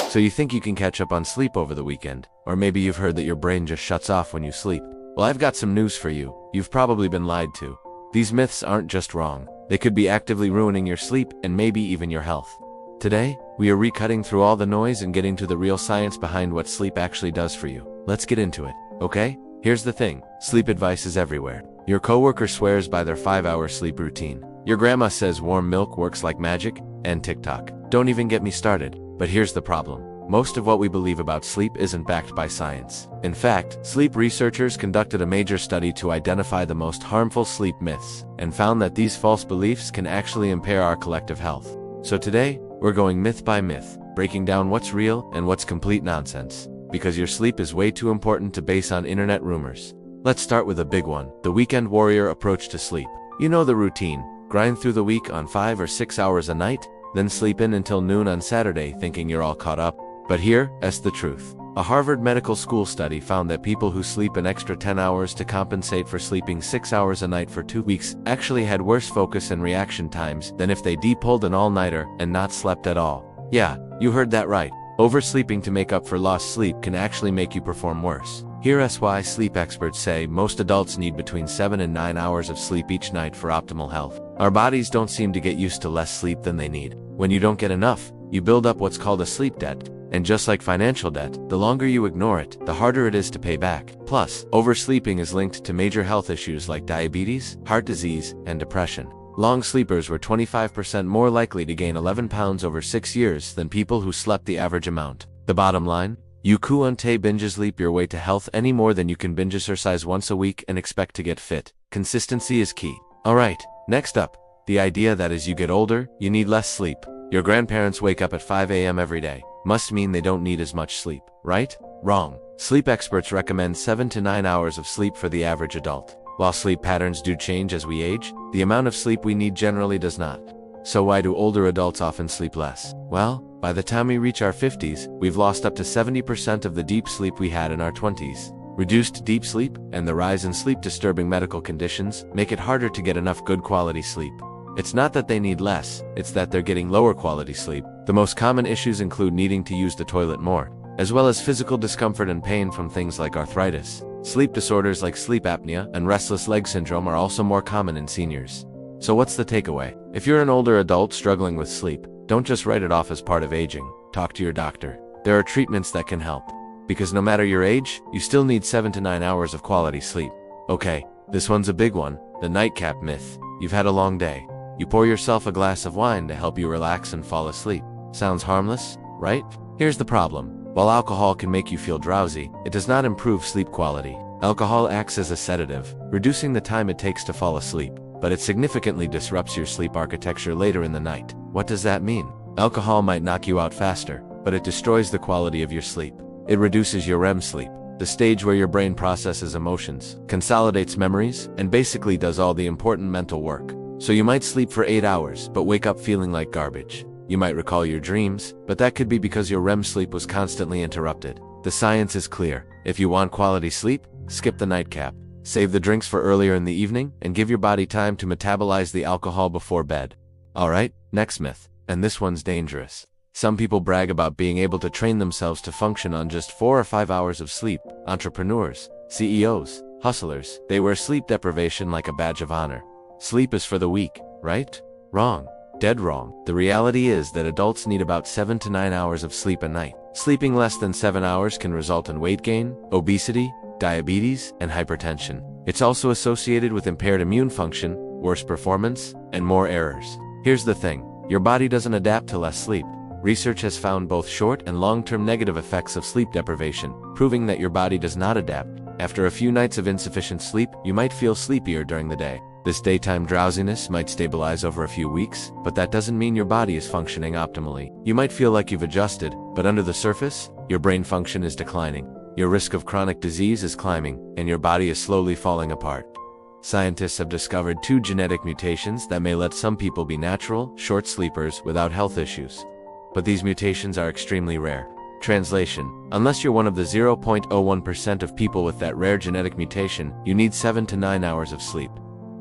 So you think you can catch up on sleep over the weekend? Or maybe you've heard that your brain just shuts off when you sleep. Well, I've got some news for you. You've probably been lied to. These myths aren't just wrong. They could be actively ruining your sleep and maybe even your health. Today, we are recutting through all the noise and getting to the real science behind what sleep actually does for you. Let's get into it, okay? Here's the thing. Sleep advice is everywhere. Your coworker swears by their 5-hour sleep routine. Your grandma says warm milk works like magic, and TikTok. Don't even get me started. But here's the problem. Most of what we believe about sleep isn't backed by science. In fact, sleep researchers conducted a major study to identify the most harmful sleep myths, and found that these false beliefs can actually impair our collective health. So today, we're going myth by myth, breaking down what's real and what's complete nonsense. Because your sleep is way too important to base on internet rumors. Let's start with a big one, the weekend warrior approach to sleep. You know the routine. Grind through the week on 5 or 6 hours a night, then sleep in until noon on Saturday thinking you're all caught up. But here's the truth. A Harvard Medical School study found that people who sleep an extra 10 hours to compensate for sleeping 6 hours a night for 2 weeks actually had worse focus and reaction times than if they pulled an all-nighter and not slept at all. Yeah, you heard that right. Oversleeping to make up for lost sleep can actually make you perform worse. Here's why sleep experts say most adults need between 7 and 9 hours of sleep each night for optimal health. Our bodies don't seem to get used to less sleep than they need. When you don't get enough, you build up what's called a sleep debt. And just like financial debt, the longer you ignore it, the harder it is to pay back. Plus, oversleeping is linked to major health issues like diabetes, heart disease, and depression. Long sleepers were 25% more likely to gain 11 pounds over 6 years than people who slept the average amount. The bottom line? You can't binge sleep your way to health any more than you can binge exercise once a week and expect to get fit. Consistency is key. Alright, next up, the idea that as you get older, you need less sleep. Your grandparents wake up at 5 a.m. every day. Must mean they don't need as much sleep, right? Wrong. Sleep experts recommend 7 to 9 hours of sleep for the average adult. While sleep patterns do change as we age, the amount of sleep we need generally does not. So why do older adults often sleep less? Well, by the time we reach our 50s, we've lost up to 70% of the deep sleep we had in our 20s. Reduced deep sleep and the rise in sleep-disturbing medical conditions make it harder to get enough good quality sleep. It's not that they need less, it's that they're getting lower quality sleep. The most common issues include needing to use the toilet more, as well as physical discomfort and pain from things like arthritis. Sleep disorders like sleep apnea and restless leg syndrome are also more common in seniors. So what's the takeaway? If you're an older adult struggling with sleep, don't just write it off as part of aging. Talk to your doctor. There are treatments that can help. Because no matter your age, you still need 7 to 9 hours of quality sleep. Okay, this one's a big one, the nightcap myth. You've had a long day. You pour yourself a glass of wine to help you relax and fall asleep. Sounds harmless, right? Here's the problem. While alcohol can make you feel drowsy, it does not improve sleep quality. Alcohol acts as a sedative, reducing the time it takes to fall asleep, but it significantly disrupts your sleep architecture later in the night. What does that mean? Alcohol might knock you out faster, but it destroys the quality of your sleep. It reduces your REM sleep, the stage where your brain processes emotions, consolidates memories, and basically does all the important mental work. So you might sleep for 8 hours, but wake up feeling like garbage. You might recall your dreams, but that could be because your REM sleep was constantly interrupted. The science is clear. If you want quality sleep, skip the nightcap. Save the drinks for earlier in the evening, and give your body time to metabolize the alcohol before bed. Alright, next myth. And this one's dangerous. Some people brag about being able to train themselves to function on just 4 or 5 hours of sleep. Entrepreneurs, CEOs, hustlers, they wear sleep deprivation like a badge of honor. Sleep is for the weak, right? Wrong. Dead wrong. The reality is that adults need about 7 to 9 hours of sleep a night. Sleeping less than 7 hours can result in weight gain, obesity, diabetes, and hypertension. It's also associated with impaired immune function, worse performance, and more errors. Here's the thing. Your body doesn't adapt to less sleep. Research has found both short and long-term negative effects of sleep deprivation, proving that your body does not adapt. After a few nights of insufficient sleep, you might feel sleepier during the day. This daytime drowsiness might stabilize over a few weeks, but that doesn't mean your body is functioning optimally. You might feel like you've adjusted, but under the surface, your brain function is declining. Your risk of chronic disease is climbing, and your body is slowly falling apart. Scientists have discovered 2 genetic mutations that may let some people be natural, short sleepers without health issues. But these mutations are extremely rare. Translation: unless you're one of the 0.01% of people with that rare genetic mutation, you need 7 to 9 hours of sleep.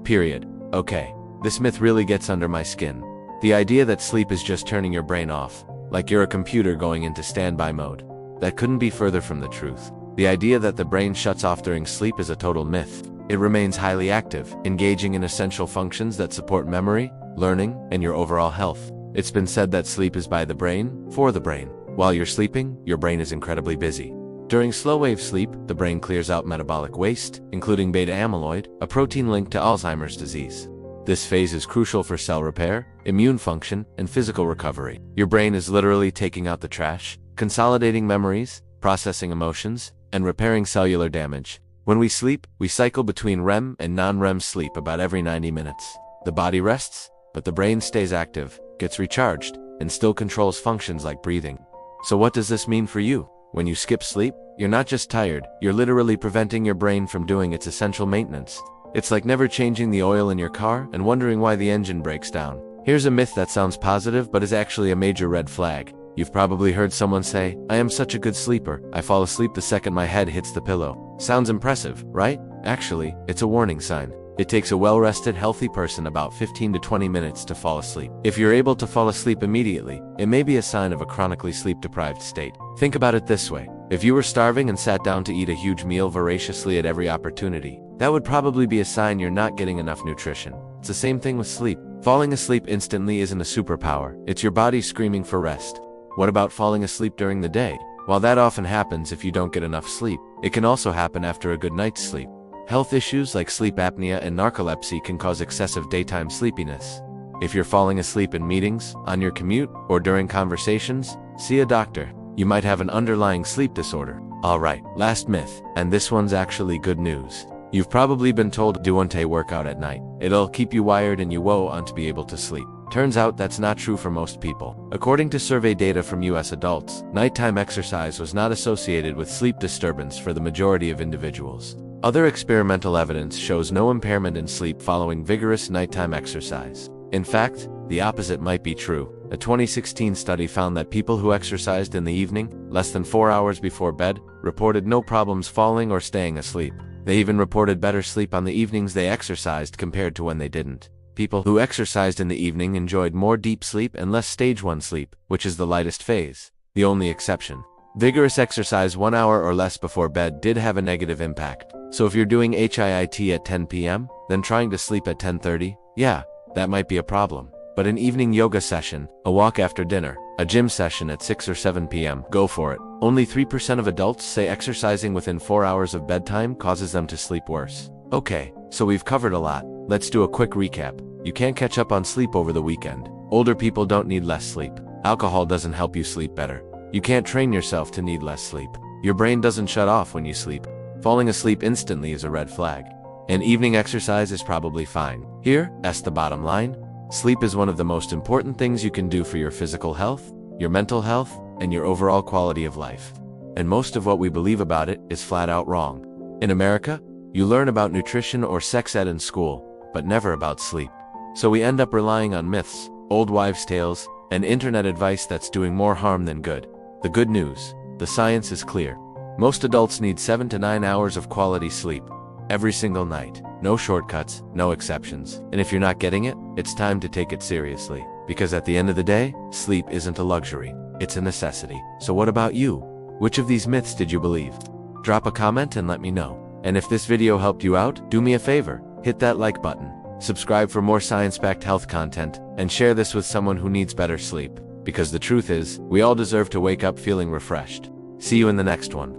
Period. Okay, this myth really gets under my skin. The idea that sleep is just turning your brain off. like you're a computer going into standby mode. That couldn't be further from the truth. The idea that the brain shuts off during sleep is a total myth. It remains highly active, engaging in essential functions that support memory, learning, and your overall health. It's been said that sleep is by the brain, for the brain. While you're sleeping, your brain is incredibly busy. During slow-wave sleep, the brain clears out metabolic waste, including beta amyloid, a protein linked to Alzheimer's disease. This phase is crucial for cell repair, immune function, and physical recovery. Your brain is literally taking out the trash, consolidating memories, processing emotions, and repairing cellular damage. When we sleep, we cycle between REM and non-REM sleep about every 90 minutes. The body rests, but the brain stays active, gets recharged, and still controls functions like breathing. So what does this mean for you? When you skip sleep, you're not just tired, you're literally preventing your brain from doing its essential maintenance. It's like never changing the oil in your car and wondering why the engine breaks down. Here's a myth that sounds positive but is actually a major red flag. You've probably heard someone say, "I am such a good sleeper, I fall asleep the second my head hits the pillow." Sounds impressive, right? Actually, it's a warning sign. It takes a well-rested, healthy person about 15 to 20 minutes to fall asleep. If you're able to fall asleep immediately, it may be a sign of a chronically sleep-deprived state. Think about it this way. If you were starving and sat down to eat a huge meal voraciously at every opportunity, that would probably be a sign you're not getting enough nutrition. It's the same thing with sleep. Falling asleep instantly isn't a superpower. It's your body screaming for rest. What about falling asleep during the day? While that often happens if you don't get enough sleep, it can also happen after a good night's sleep. Health issues like sleep apnea and narcolepsy can cause excessive daytime sleepiness. If you're falling asleep in meetings, on your commute, or during conversations, see a doctor. You might have an underlying sleep disorder. Alright, last myth, and this one's actually good news. You've probably been told don't work out at night. It'll keep you wired and you won't be able to sleep. Turns out that's not true for most people. According to survey data from US adults, nighttime exercise was not associated with sleep disturbance for the majority of individuals. Other experimental evidence shows no impairment in sleep following vigorous nighttime exercise. In fact, the opposite might be true. A 2016 study found that people who exercised in the evening, less than 4 hours before bed, reported no problems falling or staying asleep. They even reported better sleep on the evenings they exercised compared to when they didn't. People who exercised in the evening enjoyed more deep sleep and less stage 1 sleep, which is the lightest phase. The only exception. Vigorous exercise 1 hour or less before bed did have a negative impact. So if you're doing HIIT at 10 p.m., then trying to sleep at 10:30, yeah, that might be a problem. But an evening yoga session, a walk after dinner, a gym session at 6 or 7 p.m., go for it. Only 3% of adults say exercising within 4 hours of bedtime causes them to sleep worse. Okay, so we've covered a lot. Let's do a quick recap. You can't catch up on sleep over the weekend. Older people don't need less sleep. Alcohol doesn't help you sleep better. You can't train yourself to need less sleep. Your brain doesn't shut off when you sleep. Falling asleep instantly is a red flag. And evening exercise is probably fine. Here's the bottom line. Sleep is one of the most important things you can do for your physical health, your mental health, and your overall quality of life. And most of what we believe about it is flat out wrong. In America, you learn about nutrition or sex ed in school, but never about sleep. So we end up relying on myths, old wives' tales, and internet advice that's doing more harm than good. The good news, the science is clear. Most adults need 7 to 9 hours of quality sleep every single night. No shortcuts, no exceptions. And if you're not getting it, it's time to take it seriously. Because at the end of the day, sleep isn't a luxury, it's a necessity. So what about you? Which of these myths did you believe? Drop a comment and let me know. And if this video helped you out, do me a favor, hit that like button. Subscribe for more science-backed health content, and share this with someone who needs better sleep. Because the truth is, we all deserve to wake up feeling refreshed. See you in the next one.